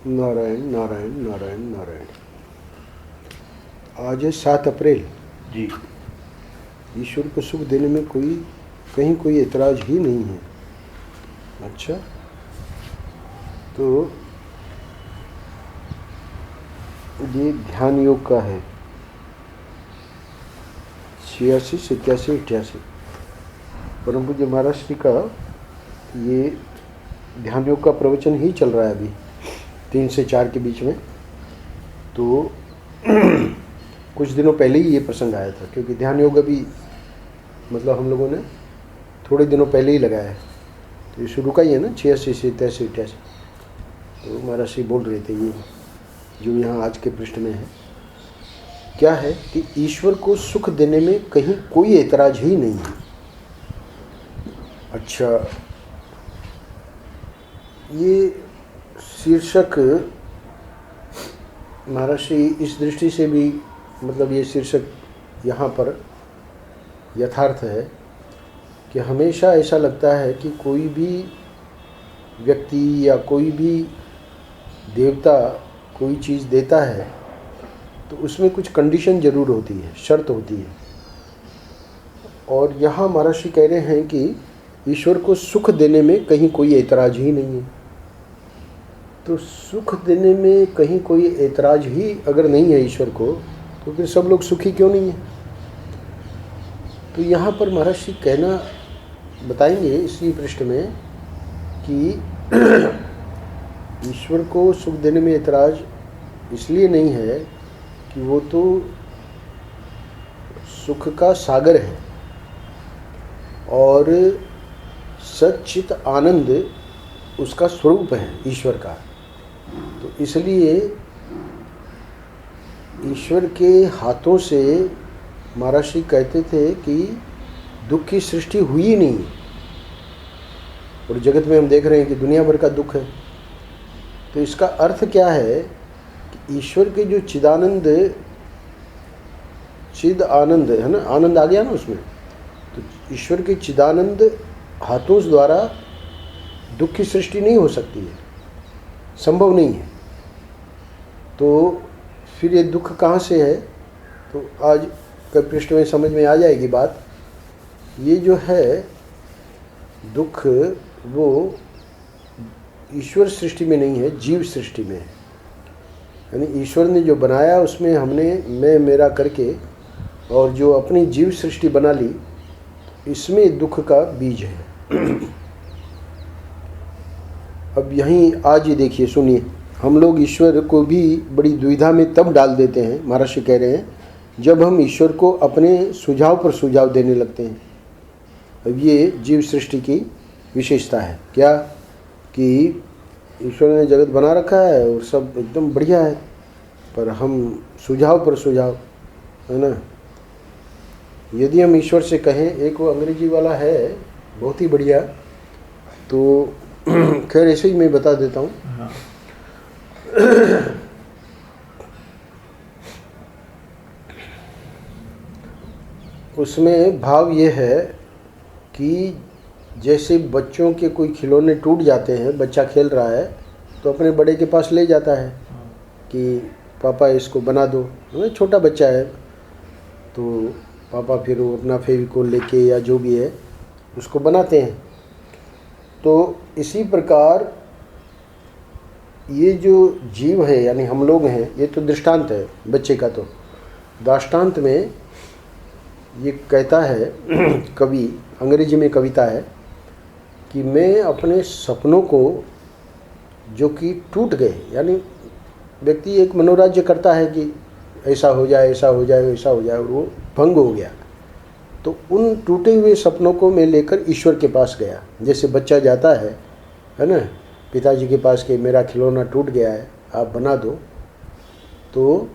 नारायण नारायण नारायण नारायण। आज है 7 अप्रैल जी। ईश्वर को सुख देने में कहीं कोई एतराज़ ही नहीं है। अच्छा, तो ये ध्यान योग का है 86, 87, 88। परम पूज्य महाराज श्री का ये ध्यान योग का प्रवचन ही चल रहा है अभी 3 से 4 के बीच में। तो कुछ दिनों पहले ही ये प्रसंग आया था, क्योंकि ध्यान योग अभी मतलब हम लोगों ने थोड़े दिनों पहले ही लगाया है। तो ये शुरू का ही है ना 86 से 83, 88। तो महाराज श्री बोल रहे थे ये जो यहाँ आज के पृष्ठ में है, क्या है कि ईश्वर को सुख देने में कहीं कोई एतराज ही नहीं है। अच्छा, ये शीर्षक महाराज श्री इस दृष्टि से भी मतलब ये शीर्षक यहाँ पर यथार्थ है कि हमेशा ऐसा लगता है कि कोई भी व्यक्ति या कोई भी देवता कोई चीज़ देता है तो उसमें कुछ कंडीशन ज़रूर होती है, शर्त होती है। और यहाँ महाराज श्री कह रहे हैं कि ईश्वर को सुख देने में कहीं कोई एतराज़ ही नहीं है। तो सुख देने में कहीं कोई एतराज़ ही अगर नहीं है ईश्वर को, तो फिर सब लोग सुखी क्यों नहीं है? तो यहाँ पर महाराज श्री कहना बताएंगे इसी पृष्ठ में कि ईश्वर को सुख देने में एतराज़ इसलिए नहीं है कि वो तो सुख का सागर है और सच्चित आनंद उसका स्वरूप है ईश्वर का। तो इसलिए ईश्वर के हाथों से महाराज श्री कहते थे कि दुख की सृष्टि हुई ही नहीं। और जगत में हम देख रहे हैं कि दुनिया भर का दुख है। तो इसका अर्थ क्या है कि ईश्वर के जो चिद आनंद है ना, आनंद आ गया ना उसमें, तो ईश्वर के चिदानंद हाथों द्वारा दुख की सृष्टि नहीं हो सकती है, संभव नहीं है। तो फिर ये दुख कहाँ से है? तो आज के पृष्ठ में समझ में आ जाएगी बात। ये जो है दुख वो ईश्वर सृष्टि में नहीं है, जीव सृष्टि में है। यानी ईश्वर ने जो बनाया उसमें हमने मैं मेरा करके और जो अपनी जीव सृष्टि बना ली, इसमें दुख का बीज है। अब यहीं आज ही देखिए, सुनिए, हम लोग ईश्वर को भी बड़ी दुविधा में तब डाल देते हैं, महाराज श्री कह रहे हैं, जब हम ईश्वर को अपने सुझाव पर सुझाव देने लगते हैं। अब ये जीव सृष्टि की विशेषता है क्या कि ईश्वर ने जगत बना रखा है और सब एकदम बढ़िया है, पर हम सुझाव पर सुझाव, है ना। यदि हम ईश्वर से कहें, एक वो अंग्रेजी वाला है बहुत ही बढ़िया, तो खैर ऐसे ही मैं बता देता हूँ। उसमें भाव ये है कि जैसे बच्चों के कोई खिलौने टूट जाते हैं, बच्चा खेल रहा है तो अपने बड़े के पास ले जाता है कि पापा इसको बना दो, छोटा बच्चा है, तो पापा फिर वो अपना फेविकोल लेके या जो भी है उसको बनाते हैं। तो इसी प्रकार ये जो जीव है यानी हम लोग हैं, ये तो दृष्टांत है बच्चे का। तो दाष्टांत में ये कहता है कवि, अंग्रेजी में कविता है कि मैं अपने सपनों को जो कि टूट गए, यानी व्यक्ति एक मनोराज्य करता है कि ऐसा हो जाए, ऐसा हो जाए, ऐसा हो जाए, और वो भंग हो गया। तो उन टूटे हुए सपनों को मैं लेकर ईश्वर के पास गया। जैसे बच्चा जाता है ना, पिताजी के पास कि मेरा खिलौना टूट गया है, आप बना दो। तो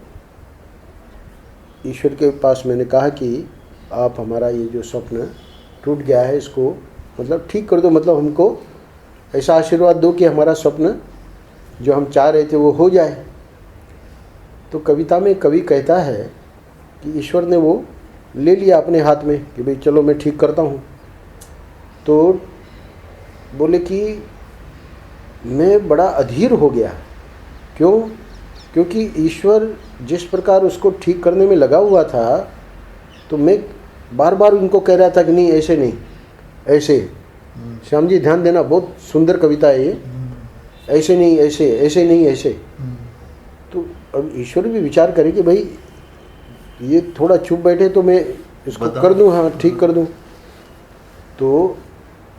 ईश्वर के पास मैंने कहा कि आप हमारा ये जो स्वप्न टूट गया है इसको मतलब ठीक कर दो, मतलब हमको ऐसा आशीर्वाद दो कि हमारा स्वप्न जो हम चाह रहे थे वो हो जाए। तो कविता में कवि कहता है कि ईश्वर ने वो ले लिया अपने हाथ में कि भाई चलो मैं ठीक करता हूँ। तो बोले कि मैं बड़ा अधीर हो गया क्यों? क्योंकि ईश्वर जिस प्रकार उसको ठीक करने में लगा हुआ था, तो मैं बार बार उनको कह रहा था कि नहीं ऐसे नहीं, ऐसे। श्याम जी ध्यान देना, बहुत सुंदर कविता है ये। ऐसे नहीं ऐसे, ऐसे नहीं ऐसे। तो अब ईश्वर भी विचार करे कि भाई ये थोड़ा चुप बैठे तो मैं इसको कर दूं, हाँ ठीक कर दूं। तो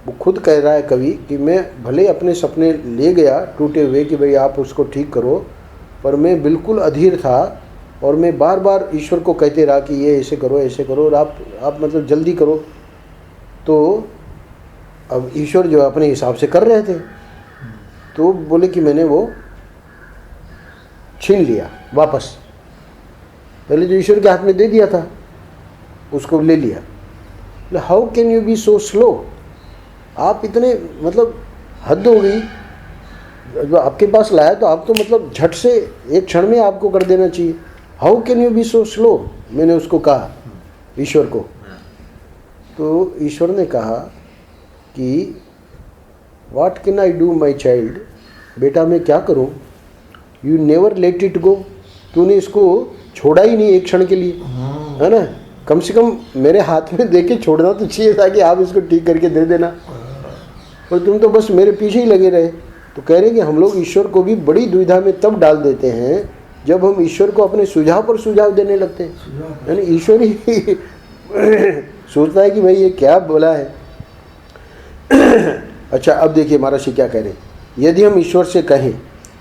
वो खुद कह रहा है कवि कि मैं भले अपने सपने ले गया टूटे हुए कि भाई आप उसको ठीक करो, पर मैं बिल्कुल अधीर था और मैं बार बार ईश्वर को कहते रहा कि ये ऐसे करो और आप मतलब जल्दी करो। तो अब ईश्वर जो अपने हिसाब से कर रहे थे, तो बोले कि मैंने वो छीन लिया वापस। पहले जो ईश्वर के हाथ में दे दिया था उसको ले लिया। How can you be so slow? आप इतने मतलब हद हो गई, जो आपके पास लाया तो आप तो मतलब झट से एक क्षण में आपको कर देना चाहिए। How can you be so slow? मैंने उसको कहा ईश्वर को। तो ईश्वर ने कहा कि what can I do my child? बेटा मैं क्या करूं? You never let it go. तूने इसको छोड़ा ही नहीं एक क्षण के लिए, है ना? कम से कम मेरे हाथ में दे के छोड़ना तो चाहिए था कि आप इसको ठीक करके दे देना, और तुम तो बस मेरे पीछे ही लगे रहे। तो कह रहे हैं कि हम लोग ईश्वर को भी बड़ी दुविधा में तब डाल देते हैं जब हम ईश्वर को अपने सुझाव पर सुझाव देने लगते हैं। यानी ईश्वर ही सोचता है कि भाई ये क्या बोला है। अच्छा, अब देखिए महर्षि क्या कह रहे हैं। यदि हम ईश्वर से कहें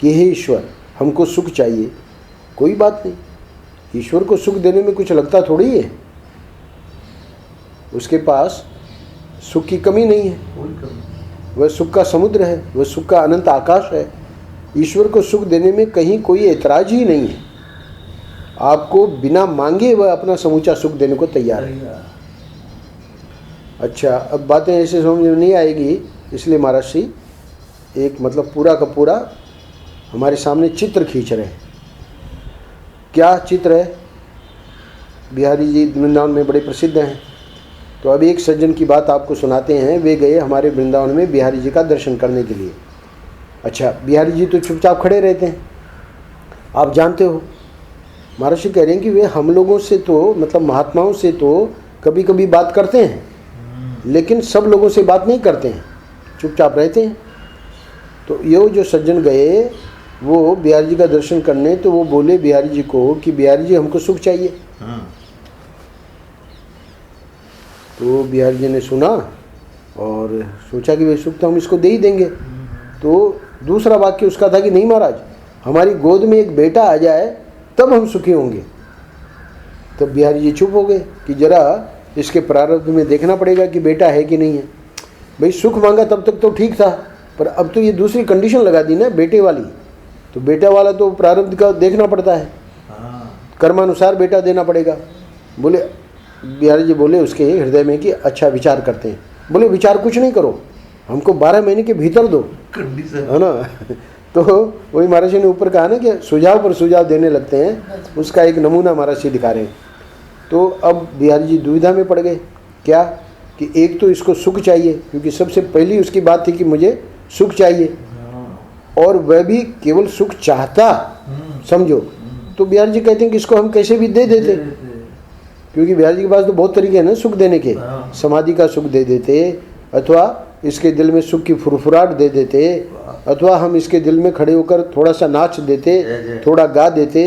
कि हे ईश्वर हमको सुख चाहिए, कोई बात नहीं, ईश्वर को सुख देने में कुछ लगता थोड़ी है, उसके पास सुख की कमी नहीं है, वह सुख का समुद्र है, वह सुख का अनंत आकाश है। ईश्वर को सुख देने में कहीं कोई ऐतराज ही नहीं है। आपको बिना मांगे वह अपना समूचा सुख देने को तैयार है। अच्छा, अब बातें ऐसे समझ में नहीं आएगी, इसलिए महर्षि एक मतलब पूरा का पूरा हमारे सामने चित्र खींच रहे हैं। क्या चित्र है? बिहारी जी वृंदावन में बड़े प्रसिद्ध हैं। तो अब एक सज्जन की बात आपको सुनाते हैं। वे गए हमारे वृंदावन में बिहारी जी का दर्शन करने के लिए। अच्छा, बिहारी जी तो चुपचाप खड़े रहते हैं, आप जानते हो। महर्षि कह रहे हैं कि वे हम लोगों से तो मतलब महात्माओं से तो कभी कभी बात करते हैं, लेकिन सब लोगों से बात नहीं करते हैं, चुपचाप रहते हैं। तो ये जो सज्जन गए वो बिहारी जी का दर्शन करने, तो वो बोले बिहारी जी को कि बिहारी जी हमको सुख चाहिए। तो बिहारी जी ने सुना और सोचा कि वे सुख तो हम इसको दे ही देंगे। तो दूसरा वाक्य उसका था कि नहीं महाराज, हमारी गोद में एक बेटा आ जाए तब हम सुखी होंगे। तब बिहारी जी चुप हो गए कि जरा इसके प्रारब्ध में देखना पड़ेगा कि बेटा है कि नहीं है। भाई सुख मांगा तब तक तो ठीक था, पर अब तो ये दूसरी कंडीशन लगा दी ना बेटे वाली। तो बेटा वाला तो प्रारब्ध का देखना पड़ता है, कर्मानुसार बेटा देना पड़ेगा। बोले बिहारी जी बोले उसके हृदय में कि अच्छा विचार करते हैं। बोले विचार कुछ नहीं करो, हमको 12 महीने के भीतर दो, है ना। तो वही महर्षि ने ऊपर कहा ना कि सुझाव पर सुझाव देने लगते हैं, उसका एक नमूना महर्षि दिखा रहे हैं। तो अब बिहारी जी दुविधा में पड़ गए। क्या कि एक तो इसको सुख चाहिए, क्योंकि सबसे पहली उसकी बात थी कि मुझे सुख चाहिए, और वह भी केवल सुख चाहता, समझो। तो बिहारी जी कहते हैं कि इसको हम कैसे भी दे देते, क्योंकि बिहारी जी के पास तो बहुत तरीके हैं ना सुख देने के। समाधि का सुख दे देते, अथवा इसके दिल में सुख की फुरफुराहट दे देते, अथवा हम इसके दिल में खड़े होकर थोड़ा सा नाच देते, थोड़ा गा देते,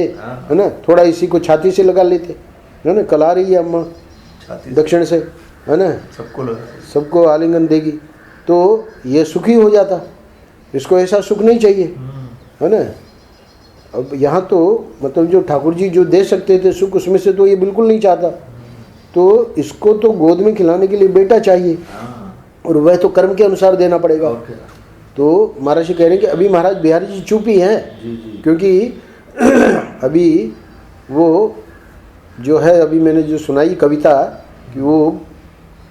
है ना, थोड़ा इसी को छाती से लगा लेते, है ना, कला रही है अम्मा दक्षिण से, है ना, सबको आलिंगन देगी, तो ये सुखी हो जाता। इसको ऐसा सुख नहीं चाहिए, है ना। अब यहाँ तो मतलब जो ठाकुर जी जो दे सकते थे सुख, उसमें से तो ये बिल्कुल नहीं चाहता। तो इसको तो गोद में खिलाने के लिए बेटा चाहिए, और वह तो कर्म के अनुसार देना पड़ेगा। तो महर्षि कह रहे हैं कि अभी महाराज बिहारी जी चुप ही हैं, क्योंकि अभी वो जो है, अभी मैंने जो सुनाई कविता कि वो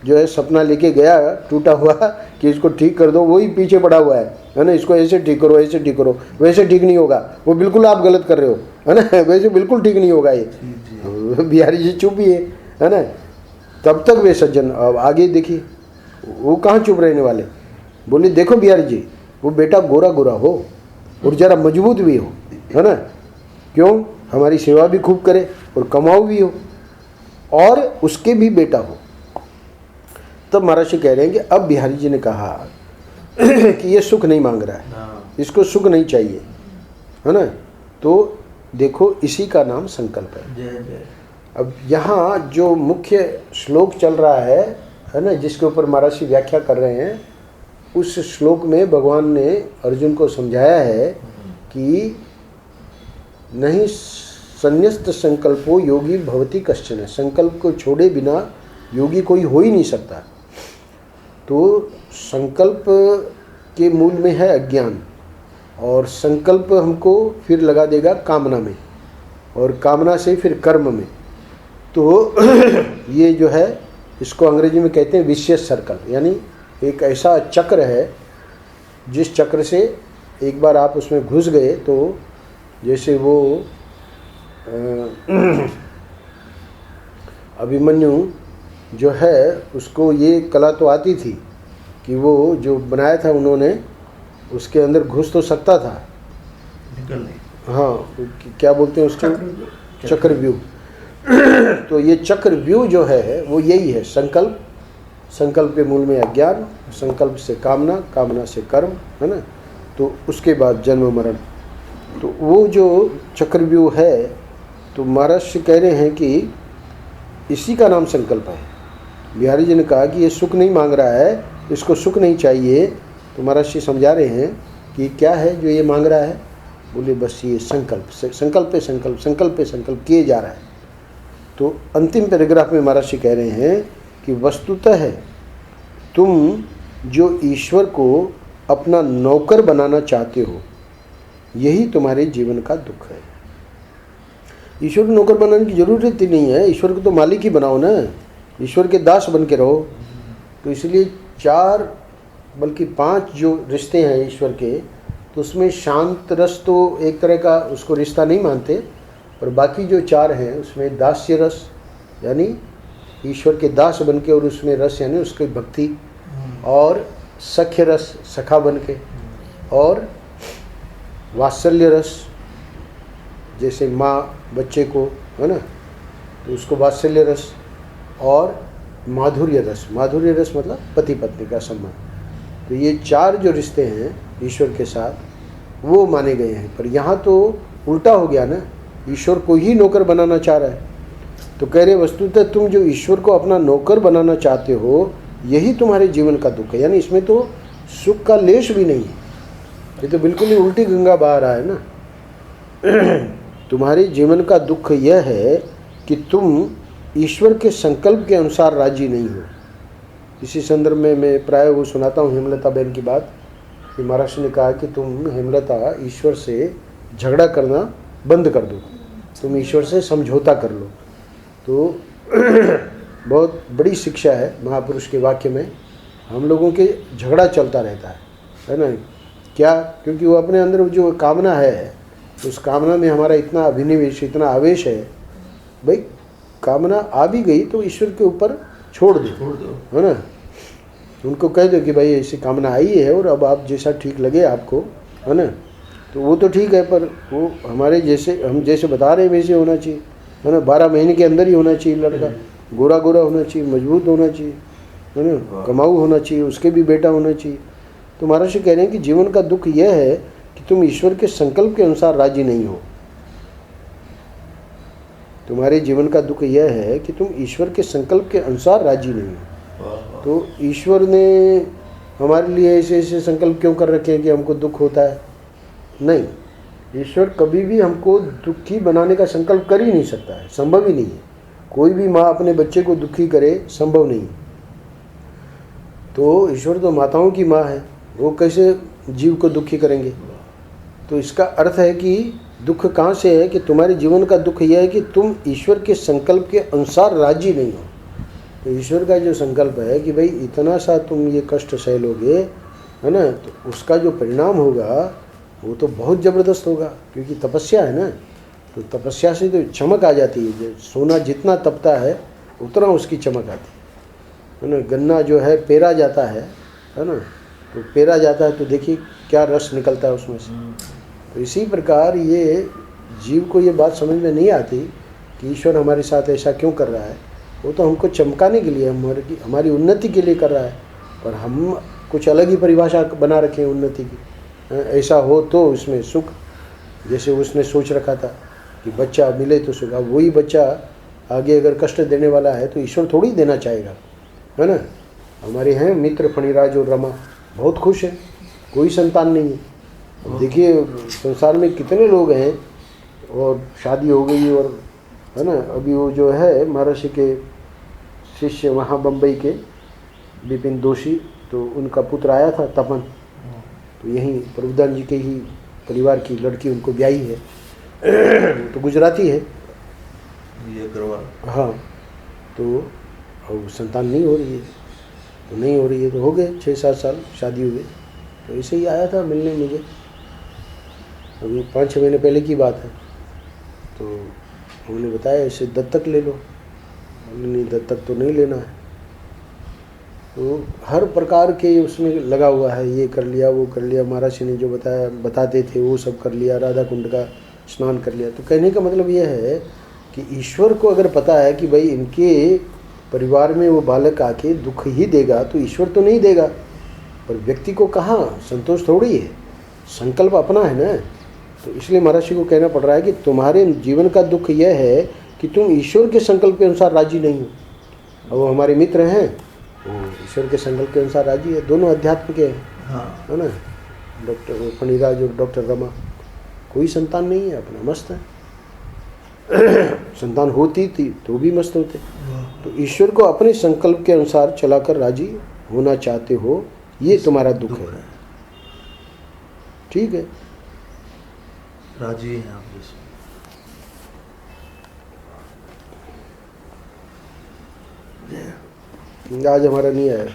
जो है सपना लेके गया टूटा हुआ कि इसको ठीक कर दो, वही पीछे पड़ा हुआ है ना। इसको ऐसे ठीक करो, ऐसे ठीक करो, वैसे ठीक नहीं होगा, वो बिल्कुल आप गलत कर रहे हो, है ना, वैसे बिल्कुल ठीक नहीं होगा ये। बिहारी जी चुप ही है ना। तब तक वे सज्जन, अब आगे देखिए वो कहाँ चुप रहने वाले। बोले देखो बिहारी जी, वो बेटा गोरा गोरा हो और जरा मजबूत भी हो, है ना, क्यों, हमारी सेवा भी खूब करे और कमाऊ भी हो और उसके भी बेटा हो। तब महर्षि कह रहे हैं कि अब बिहारी जी ने कहा कि ये सुख नहीं मांग रहा है, इसको सुख नहीं चाहिए, है ना। तो देखो इसी का नाम संकल्प है। अब यहाँ जो मुख्य श्लोक चल रहा है ना, जिसके ऊपर महर्षि व्याख्या कर रहे हैं, उस श्लोक में भगवान ने अर्जुन को समझाया है कि नहीं संन्यस्त संकल्पो योगी भवति कश्चन, संकल्प को छोड़े बिना योगी कोई हो ही नहीं सकता। तो संकल्प के मूल में है अज्ञान, और संकल्प हमको फिर लगा देगा कामना में, और कामना से फिर कर्म में। तो ये जो है इसको अंग्रेजी में कहते हैं विशियस सर्कल, यानी एक ऐसा चक्र है जिस चक्र से एक बार आप उसमें घुस गए तो जैसे वो अभिमन्यु जो है उसको ये कला तो आती थी कि वो जो बनाया था उन्होंने, उसके अंदर घुस तो सकता था, हाँ क्या बोलते हैं उसको, चक्रव्यूह। तो ये चक्रव्यूह जो है वो यही है, संकल्प, संकल्प के मूल में अज्ञान, संकल्प से कामना, कामना से कर्म, है ना। तो उसके बाद जन्म मरण, तो वो जो चक्रव्यूह है, तो महर्षि कह रहे हैं कि इसी का नाम संकल्प है। बिहारी जी ने कहा कि ये सुख नहीं मांग रहा है, इसको सुख नहीं चाहिए। तो महर्षि समझा रहे हैं कि क्या है जो ये मांग रहा है, बोले बस ये संकल्प, संकल्प पे संकल्प, संकल्प पे संकल्प किए जा रहा है। तो अंतिम पैराग्राफ में महर्षि कह रहे हैं कि वस्तुतः है तुम जो ईश्वर को अपना नौकर बनाना चाहते हो, यही तुम्हारे जीवन का दुख है। ईश्वर को नौकर बनाने की जरूरत ही नहीं है, ईश्वर को तो मालिक ही बनाओ ना, ईश्वर के दास बन के रहो। तो इसलिए 4 बल्कि 5 जो रिश्ते हैं ईश्वर के, तो उसमें शांत रस तो एक तरह का उसको रिश्ता नहीं मानते, और बाकी जो 4 हैं उसमें दास्य रस यानी ईश्वर के दास बन के, और उसमें रस यानी उसकी भक्ति, और सख्य रस सखा बन के, और वात्सल्य रस जैसे माँ बच्चे को, है ना, तो उसको वात्सल्य रस, और माधुर्य रस, माधुर्य रस मतलब पति पत्नी का संबंध। तो ये 4 जो रिश्ते हैं ईश्वर के साथ वो माने गए हैं। पर यहाँ तो उल्टा हो गया ना, ईश्वर को ही नौकर बनाना चाह रहा है। तो कह रहे वस्तुतः तुम जो ईश्वर को अपना नौकर बनाना चाहते हो, यही तुम्हारे जीवन का दुख है। यानी इसमें तो सुख का लेश भी नहीं है, ये तो बिल्कुल ही उल्टी गंगा बहा रहा है ना। तुम्हारे जीवन का दुख यह है कि तुम ईश्वर के संकल्प के अनुसार राजी नहीं हो। इसी संदर्भ में मैं प्राय वो सुनाता हूँ हेमलता बहन की बात, कि महर्षि ने कहा कि तुम हेमलता ईश्वर से झगड़ा करना बंद कर दो, तुम ईश्वर से समझौता कर लो। तो बहुत बड़ी शिक्षा है महापुरुष के वाक्य में। हम लोगों के झगड़ा चलता रहता है ना, क्या, क्योंकि वो अपने अंदर जो कामना है, उस कामना में हमारा इतना अभिनिवेश, इतना आवेश है। भाई कामना आ भी गई तो ईश्वर के ऊपर छोड़ दो, है ना। उनको कह दो कि भाई ऐसी कामना आई है और अब आप जैसा ठीक लगे आपको, है ना, तो वो तो ठीक है, पर वो हमारे जैसे, हम जैसे बता रहे हैं वैसे होना चाहिए, है ना। 12 महीने के अंदर ही होना चाहिए लड़का, गोरा गोरा होना चाहिए, मजबूत होना चाहिए, है ना, कमाऊ होना चाहिए, उसके भी बेटा होना चाहिए। तो महर्षि कह रहे हैं कि जीवन का दुख यह है कि तुम ईश्वर के संकल्प के अनुसार राजी नहीं हो। तुम्हारे जीवन का दुख यह है कि तुम ईश्वर के संकल्प के अनुसार राजी नहीं हो। तो ईश्वर ने हमारे लिए ऐसे ऐसे संकल्प क्यों कर रखे हैं कि हमको दुख होता है? नहीं, ईश्वर कभी भी हमको दुखी बनाने का संकल्प कर ही नहीं सकता है, संभव ही नहीं है। कोई भी माँ अपने बच्चे को दुखी करे, संभव नहीं। तो ईश्वर तो माताओं की माँ है, वो कैसे जीव को दुखी करेंगे? तो इसका अर्थ है कि दुख कहाँ से है कि तुम्हारे जीवन का दुख यह है कि तुम ईश्वर के संकल्प के अनुसार राजी नहीं हो। तो ईश्वर का जो संकल्प है कि भाई इतना सा तुम ये कष्ट सह लोगे, है ना, तो उसका जो परिणाम होगा वो तो बहुत ज़बरदस्त होगा, क्योंकि तपस्या है ना। तो तपस्या से तो चमक आ जाती है, सोना जितना तपता है उतना उसकी चमक आती है ना। गन्ना जो है पेरा जाता है ना, तो पेरा जाता है तो देखिए क्या रस निकलता है उसमें से, तो इसी प्रकार ये जीव को ये बात समझ में नहीं आती कि ईश्वर हमारे साथ ऐसा क्यों कर रहा है। वो तो हमको चमकाने के लिए, हमारी उन्नति के लिए कर रहा है, पर हम कुछ अलग ही परिभाषा बना रखे हैं उन्नति की। ऐसा हो तो इसमें सुख, जैसे उसने सोच रखा था कि बच्चा मिले तो सुख। अब वही बच्चा आगे अगर कष्ट देने वाला है तो ईश्वर थोड़ी देना चाहेगा, है ना। हमारे हैं मित्र फणिराज और रमा, बहुत खुश है, कोई संतान नहीं है। अब देखिए संसार में कितने लोग हैं और शादी हो गई, और है ना। अभी वो जो है महर्षि के शिष्य वहाँ बम्बई के विपिन दोषी, तो उनका पुत्र आया था तपन, तो यहीं प्रभुदान जी के ही परिवार की लड़की उनको ब्याही है, तो गुजराती है ये करवा। हाँ, तो अब संतान नहीं हो रही है, तो नहीं हो रही है, तो हो गए 6-7 साल शादी हुए। तो ऐसे ही आया था मिलने मुझे, अभी 5-6 महीने पहले की बात है। तो उन्होंने बताया ऐसे दत्तक ले लो। नहीं, दत्तक तो नहीं लेना है। तो हर प्रकार के उसमें लगा हुआ है, ये कर लिया वो कर लिया, महाराज ने जो बताते थे वो सब कर लिया, राधा कुंड का स्नान कर लिया। तो कहने का मतलब यह है कि ईश्वर को अगर पता है कि भाई इनके परिवार में वो बालक आके दुख ही देगा, तो ईश्वर तो नहीं देगा, पर व्यक्ति को कहाँ संतोष थोड़ी है, संकल्प अपना है ना। तो इसलिए महाराज को कहना पड़ रहा है कि तुम्हारे जीवन का दुख यह है कि तुम ईश्वर के संकल्प के अनुसार राजी नहीं हो। और वो हमारे मित्र हैं, वो ईश्वर के संकल्प के अनुसार राजी है, दोनों अध्यात्म के हैं, हाँ। है ना। डॉक्टर फणिराज और डॉक्टर रमा, कोई संतान नहीं है, अपना मस्त है। संतान होती थी तो भी मस्त होते। तो ईश्वर को अपने संकल्प के अनुसार चलाकर राजी होना चाहते हो, ये तुम्हारा दुख है। ठीक है, राजी हैं आप इसमें। आज हमारा नहीं आया।